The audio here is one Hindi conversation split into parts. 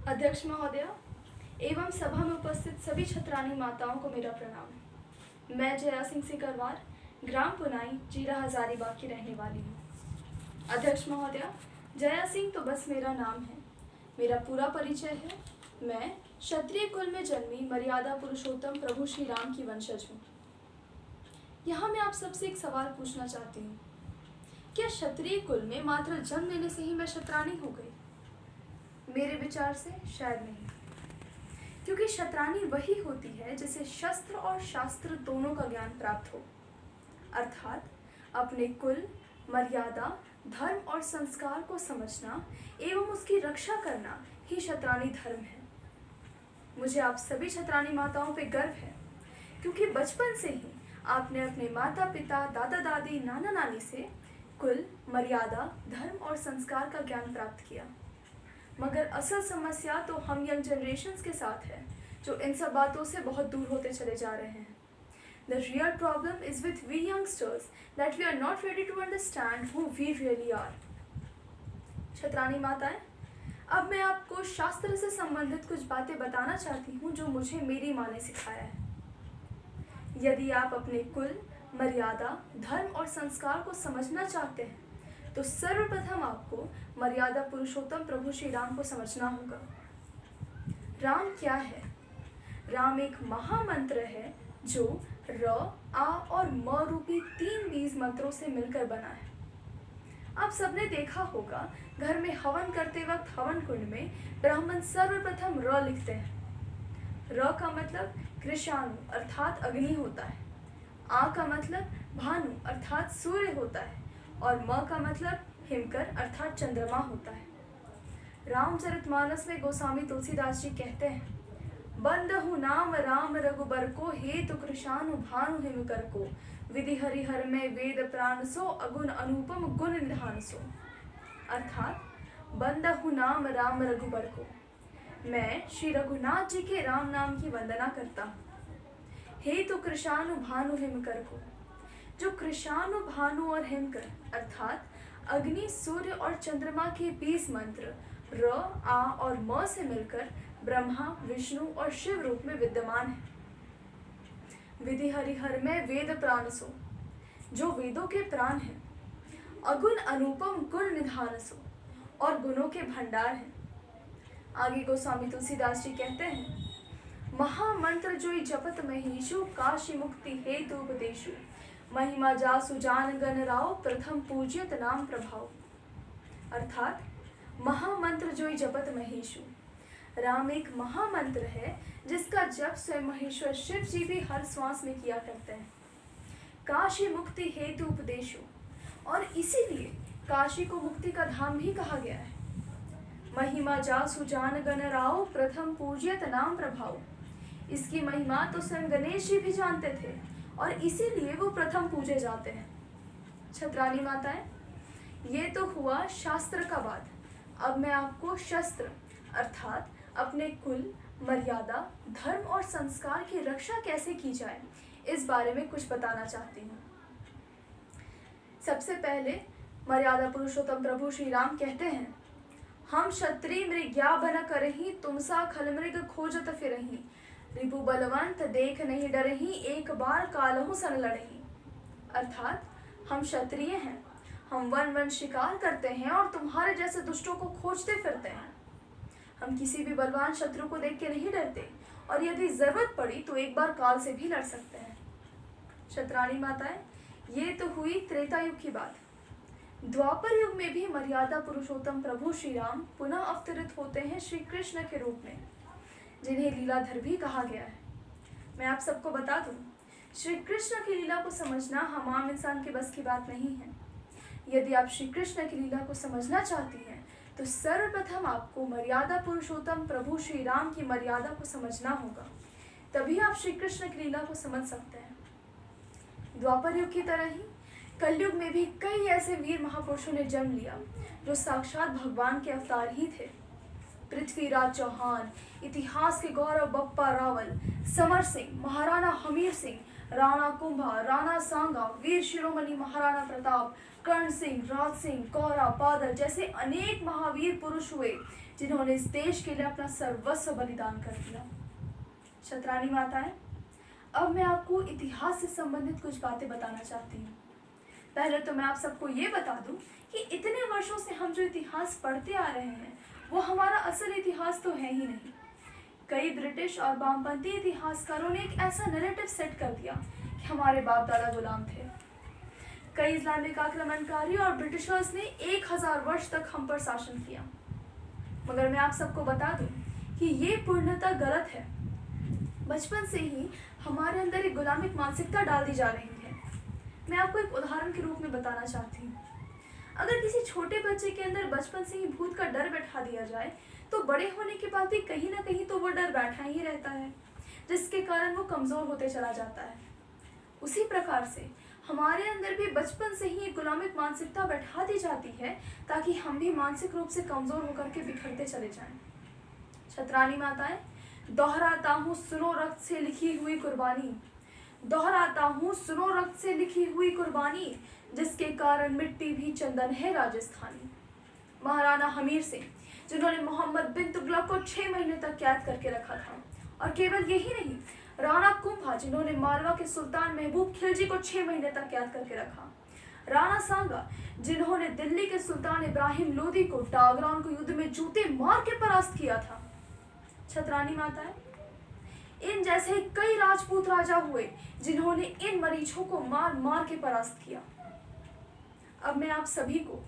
अध्यक्ष महोदय एवं सभा में उपस्थित सभी छत्रानी माताओं को मेरा प्रणाम। मैं जया सिंह सिकरवार, ग्राम पुनाई, जिला हजारीबाग की रहने वाली हूँ। अध्यक्ष महोदय, जया सिंह तो बस मेरा नाम है। मेरा पूरा परिचय है। मैं क्षत्रिय कुल में जन्मी मर्यादा पुरुषोत्तम प्रभु श्री राम की वंशज हूँ। यहाँ मैं आप सबसे एक सवाल पूछना चाहती हूँ, क्या क्षत्रिय कुल में मात्र जन्म लेने से ही मैं क्षत्रानी हो गई? मेरे विचार से शायद नहीं, क्योंकि क्षत्रानी वही होती है जिसे शस्त्र और शास्त्र दोनों का ज्ञान प्राप्त हो, अर्थात अपने कुल, मर्यादा, धर्म और संस्कार को समझना एवं उसकी रक्षा करना ही क्षत्रानी धर्म है। मुझे आप सभी क्षत्रानी माताओं पे गर्व है, क्योंकि बचपन से ही आपने अपने माता पिता, दादा दादी, नाना नानी से कुल, मर्यादा, धर्म और संस्कार का ज्ञान प्राप्त किया। मगर असल समस्या तो हम यंग जनरेशन्स के साथ है, जो इन सब बातों से बहुत दूर होते चले जा रहे हैं। The real problem is with we youngsters that we are not ready to understand who we really are. Chhatrani माताएं, अब मैं आपको शास्त्र से संबंधित कुछ बातें बताना चाहती हूँ जो मुझे मेरी माँ ने सिखाया है। यदि आप अपने कुल, मर्यादा, धर्म और संस्कार को समझना चाहते हैं तो सर्वप्रथम आपको मर्यादा पुरुषोत्तम प्रभु श्री राम को समझना होगा। राम क्या है? राम एक महामंत्र है जो र, आ और म रूपी 3 बीज मंत्रों से मिलकर बना है। आप सबने देखा होगा, घर में हवन करते वक्त हवन कुंड में ब्राह्मण सर्वप्रथम र लिखते हैं। र का मतलब कृषाणु अर्थात अग्नि होता है। आ का मतलब भानु अर्थात सूर्य होता है और म का मतलब हिमकर अर्थात चंद्रमा होता है। रामचरितमानस में गोस्वामी तुलसीदास जी कहते हैं, बंदहु नाम राम रघुबर को हेतु कृषाणु भानु हिमकर को विधि हरिहर में वेद प्राण सो अगुण अनुपम गुण निधान सो। अर्थात बंदहु नाम राम रघुबर को, मैं श्री रघुनाथ जी के राम नाम की वंदना करता हूँ। हेतु कृषाणु भानु हिमकर को, जो कृषाणु, भानु और हिमकर अर्थात अग्नि, सूर्य और चंद्रमा के 20 मंत्र र, आ और म से मिलकर ब्रह्मा, विष्णु और शिव रूप में विद्यमान है। विधि हरिहर में वेद प्राण सो, जो वेदों के प्राण हैं। अगुण अनुपम गुण निधान सो, और गुणों के भंडार हैं। आगे गोस्वामी तुलसीदास जी कहते हैं, महामंत्र जोई जपत महीशु काशी मुक्ति हेतु उपदेशु महिमा जासु जान गण राव प्रथम पूज्यत नाम प्रभाव। अर्थात महामंत्र जोई जपत महेशु, राम एक महामंत्र है जिसका जप स्वयं महेश्वर शिव जी भी हर श्वास में किया करते हैं। काशी मुक्ति हेतु उपदेशु, और इसीलिए काशी को मुक्ति का धाम भी कहा गया है। महिमा जासु जान गण राव प्रथम पूज्यत नाम प्रभाव, इसकी महिमा तो स्वयं गणेश जी भी जानते थे और इसीलिए वो प्रथम पूजे जाते हैं। छत्रानी माताएं, ये तो हुआ शास्त्र का बात। अब मैं आपको शस्त्र अर्थात अपने कुल, मर्यादा, धर्म और संस्कार की रक्षा कैसे की जाए इस बारे में कुछ बताना चाहती हूँ। सबसे पहले मर्यादा पुरुषोत्तम प्रभु श्री राम कहते हैं, हम क्षत्रिय मृग्या बन करही तुमसा खल मृग खोजत फिरही रिपु बलवंत देख नहीं डरही एक बार कालहु सन लड़ही। अर्थात हम क्षत्रिय हैं, हम वन शिकार करते हैं और तुम्हारे जैसे दुष्टों को खोजते फिरते हैं। हम किसी भी बलवान शत्रु को देख के नहीं डरते और यदि जरूरत पड़ी तो एक बार काल से भी लड़ सकते हैं। क्षत्राणी माताएं, ये तो हुई त्रेता युग की बात। द्वापर युग में भी मर्यादा पुरुषोत्तम प्रभु श्री राम पुनः अवतरित होते हैं श्री कृष्ण के रूप में, जिन्हें लीलाधर भी कहा गया है। मैं आप सबको बता दूं, श्री कृष्ण की लीला को समझना हम आम इंसान के बस की बात नहीं है। यदि आप श्री कृष्ण की लीला को समझना चाहती हैं तो सर्वप्रथम आपको मर्यादा पुरुषोत्तम प्रभु श्री राम की मर्यादा को समझना होगा, तभी आप श्री कृष्ण की लीला को समझ सकते हैं। द्वापर युग की तरह ही कलयुग में भी कई ऐसे वीर महापुरुषों ने जन्म लिया जो साक्षात भगवान के अवतार ही थे। पृथ्वीराज चौहान, इतिहास के गौरव बप्पा रावल, समर सिंह, महाराणा हमीर सिंह, राणा कुंभा, राणा सांगा, वीर शिरोमणि महाराणा प्रताप, कर्ण सिंह, राज सिंह, कौरा, बादल जैसे अनेक महावीर पुरुष हुए जिन्होंने इस देश के लिए अपना सर्वस्व बलिदान कर दिया। छत्रानी माताएं, अब मैं आपको इतिहास से संबंधित कुछ बातें बताना चाहती हूँ। पहले तो मैं आप सबको ये बता दूं कि इतने वर्षों से हम जो इतिहास पढ़ते आ रहे हैं वो हमारा असल इतिहास तो है ही नहीं। कई ब्रिटिश और वामपंथी इतिहासकारों ने एक ऐसा नैरेटिव सेट कर दिया कि हमारे बाप दादा गुलाम थे। कई इस्लामिक आक्रमणकारी और ब्रिटिशर्स ने 1000 वर्ष तक हम पर शासन किया। मगर मैं आप सबको बता दूं कि ये पूर्णतः गलत है। बचपन से ही हमारे अंदर एक गुलामिक मानसिकता डाल दी जा रही है। मैं आपको एक उदाहरण के रूप में बताना चाहती हूँ। अगर किसी छोटे बच्चे के अंदर बचपन से ही भूत का डर बैठा दिया जाए तो बड़े होने के बाद भी कहीं ना कहीं तो वो डर बैठा ही रहता है, जिसके कारण वो कमज़ोर होते चला जाता है। उसी प्रकार से हमारे अंदर भी बचपन से ही एक गुलामिक मानसिकता बैठा दी जाती है ताकि हम भी मानसिक रूप से कमज़ोर होकर के बिखरते चले जाएं। छत्रानी माताएं, दोहराता हूँ सुनो रक्त से लिखी हुई कुर्बानी, दोहराता हूँ सुनो रक्त से लिखी हुई कुर्बानी, जिसके कारण मिट्टी भी चंदन है राजस्थानी। महाराणा हमीर सिंह, जिन्होंने मोहम्मद बिन तुगलक को 6 महीने तक कैद करके रखा था। और केवल यही नहीं, राणा कुंभा, जिन्होंने मालवा के सुल्तान महबूब खिलजी को 6 महीने तक कैद करके रखा। राणा सांगा, जिन्होंने दिल्ली के सुल्तान इब्राहिम लोदी को डागरान को युद्ध में जूते मार के परास्त किया था। छत्रानी माताएं, इन जैसे कई राजपूत राजा हुए जिन्होंने इन मरीचों को मार मार के परास्त किया। अब मैं आप सभी को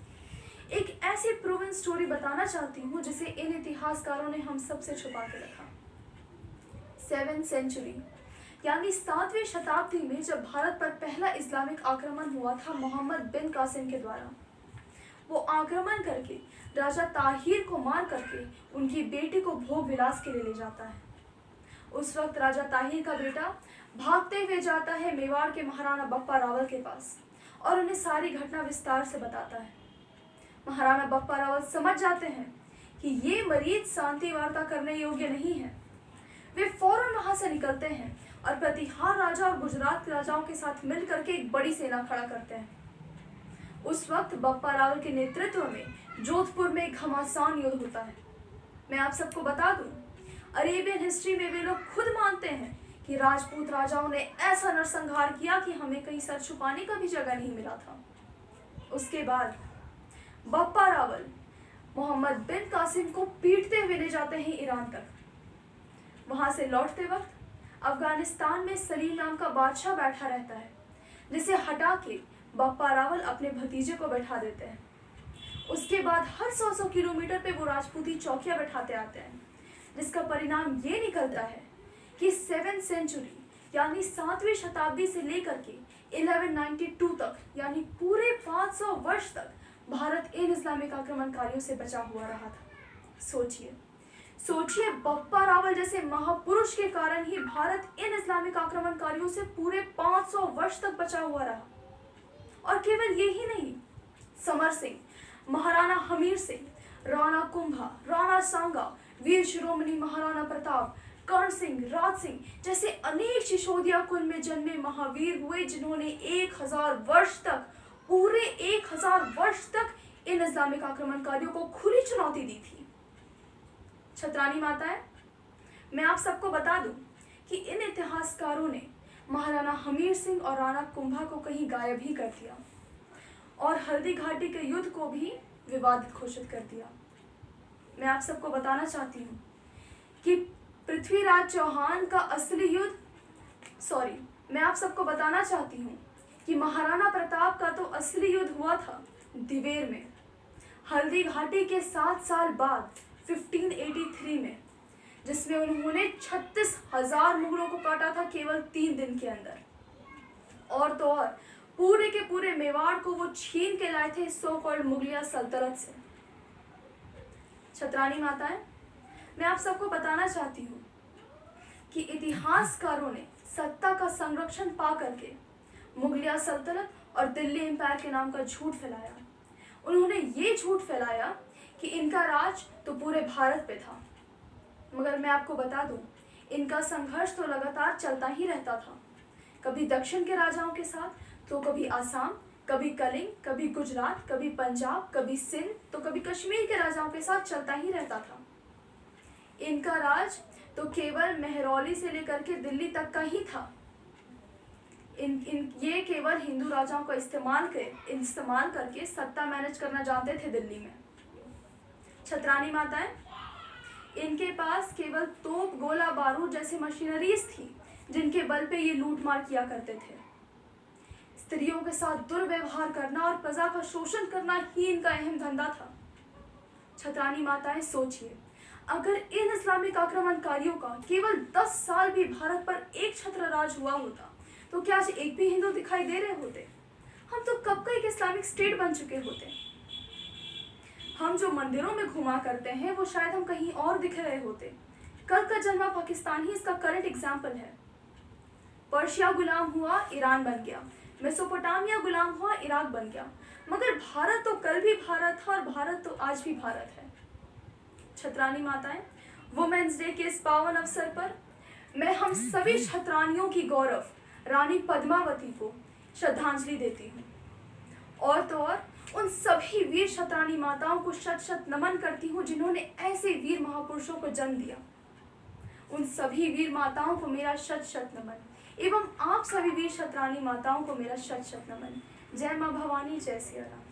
एक ऐसी प्रूवन स्टोरी बताना चाहती हूँ जिसे इन इतिहासकारों ने हम सबसे छुपा के रखा। 7th सेंचुरी यानी 7वीं शताब्दी में जब भारत पर पहला इस्लामिक आक्रमण हुआ था मोहम्मद बिन कासिम के द्वारा, वो आक्रमण करके राजा ताहिर को मार करके उनकी बेटी को भोग विलास के लिए ले जाता है। उस वक्त राजा ताहिर का बेटा भागते हुए जाता है मेवाड़ के महाराणा बप्पा रावल के पास और उन्हें सारी घटना विस्तार से बताता है। महाराणा बप्पा रावल समझ जाते हैं कि ये मरीज शांति वार्ता करने योग्य नहीं है। वे फौरन वहां से निकलते हैं और प्रतिहार राजा और गुजरात के राजाओं के साथ मिलकर के एक बड़ी सेना खड़ा करते हैं। उस वक्त बप्पा रावल के नेतृत्व में जोधपुर में एक घमासान युद्ध होता है। मैं आप सबको बता दूं, अरेबियन हिस्ट्री में वे लोग खुद मानते हैं कि राजपूत राजाओं ने ऐसा नरसंहार किया कि हमें कहीं सर छुपाने का भी जगह नहीं मिला था। उसके बाद बप्पा रावल मोहम्मद बिन कासिम को पीटते हुए ले जाते हैं ईरान तक। वहां से लौटते वक्त अफगानिस्तान में सलीम नाम का बादशाह बैठा रहता है, जिसे हटा के बप्पा रावल अपने भतीजे को बैठा देते हैं। उसके बाद हर 100 किलोमीटर पे वो राजपूती चौकियां बैठाते आते हैं, जिसका परिणाम ये निकलता है कि 7th सेंचुरी यानी 7वीं शताब्दी से लेकर के 1192 तक यानी पूरे 500 वर्ष तक भारत इन इस्लामिक आक्रमणकारियों से बचा हुआ रहा था। सोचिए बप्पा रावल जैसे महापुरुष के कारण ही भारत इन इस्लामिक आक्रमणकारियों से पूरे 500 वर्ष तक बचा हुआ रहा। और केवल यही नहीं, समर सिंह, महाराणा हमीर सिंह, राणा कुंभा, राणा सांगा, वीर शिरोमणि महाराणा प्रताप, कर्ण सिंह, राज सिंह जैसे अनेक शिशोदिया कुल में जन्मे महावीर हुए जिन्होंने 1000 वर्ष तक, पूरे 1000 वर्ष तक इन इस्लामिक आक्रमणकारियों को खुली चुनौती दी थी। छत्रानी माताएं, मैं आप सबको बता दूं कि इन इतिहासकारों ने महाराणा हमीर सिंह और राणा कुंभा को कहीं गायब ही कर दिया और हल्दी घाटी के युद्ध को भी विवादित घोषित कर दिया। मैं आप सबको बताना चाहती हूँ कि पृथ्वीराज चौहान का असली युद्ध, मैं आप सबको बताना चाहती हूँ कि महाराणा प्रताप का तो असली युद्ध हुआ था दिवेर में, हल्दी घाटी के 7 साल बाद 1583 में, जिसमें उन्होंने 36,000 मुगलों को काटा था केवल 3 दिन के अंदर। और तो और पूरे के पूरे मेवाड़ को वो छीन के लाए थे सो कॉल्ड मुगलिया सल्तनत से। छत्रानी माताएं, मैं आप सबको बताना चाहती हूँ कि इतिहासकारों ने सत्ता का संरक्षण पा करके मुगलिया सल्तनत और दिल्ली एम्पायर के नाम का झूठ फैलाया। उन्होंने ये झूठ फैलाया कि इनका राज तो पूरे भारत पे था, मगर मैं आपको बता दूं, इनका संघर्ष तो लगातार चलता ही रहता था। कभी दक्षिण के राजाओं के साथ, तो कभी आसाम, कभी कलिंग, कभी गुजरात, कभी पंजाब, कभी सिंध, तो कभी कश्मीर के राजाओं के साथ चलता ही रहता था। इनका राज तो केवल मेहरौली से लेकर के दिल्ली तक का ही था। ये केवल हिंदू राजाओं का इस्तेमाल करके सत्ता मैनेज करना जानते थे दिल्ली में। छत्रानी माताएं, इनके पास केवल तोप, गोला बारूद जैसी मशीनरीज थी जिनके बल पे ये लूटमार किया करते थे। स्त्रियों के साथ दुर्व्यवहार करना और प्रजा का शोषण करना ही इनका अहम धंधा था। छत्रानी माताएं सोचिए, अगर इन इस्लामिक आक्रमणकारियों का केवल 10 साल भी भारत पर एक छत्र राज हुआ होता तो क्या आज एक भी हिंदू दिखाई दे रहे होते? हम तो कब का एक इस्लामिक स्टेट बन चुके होते। हम जो मंदिरों में घुमा करते हैं वो शायद हम कहीं और दिख रहे होते। कल का जन्मा पाकिस्तान ही इसका करंट एग्जाम्पल है। पर्शिया गुलाम हुआ, ईरान बन गया। मेसोपोटामिया गुलाम हुआ, इराक बन गया। मगर भारत तो कल भी भारत था और भारत तो आज भी भारत है। छत्रानी माताएं, वुमेन्स डे के इस पावन अवसर पर मैं हम सभी छत्रानियों की गौरव रानी पद्मावती को श्रद्धांजलि देती हूँ। और तो और उन सभी वीर छत्रानी माताओं को शत शत नमन करती हूँ जिन्होंने ऐसे वीर महापुरुषों को जन्म दिया। उन सभी वीर माताओं को मेरा शत शत नमन एवं आप सभी वीर छत्रानी माताओं को मेरा शत शत नमन। जय माँ भवानी, जय सिया राम।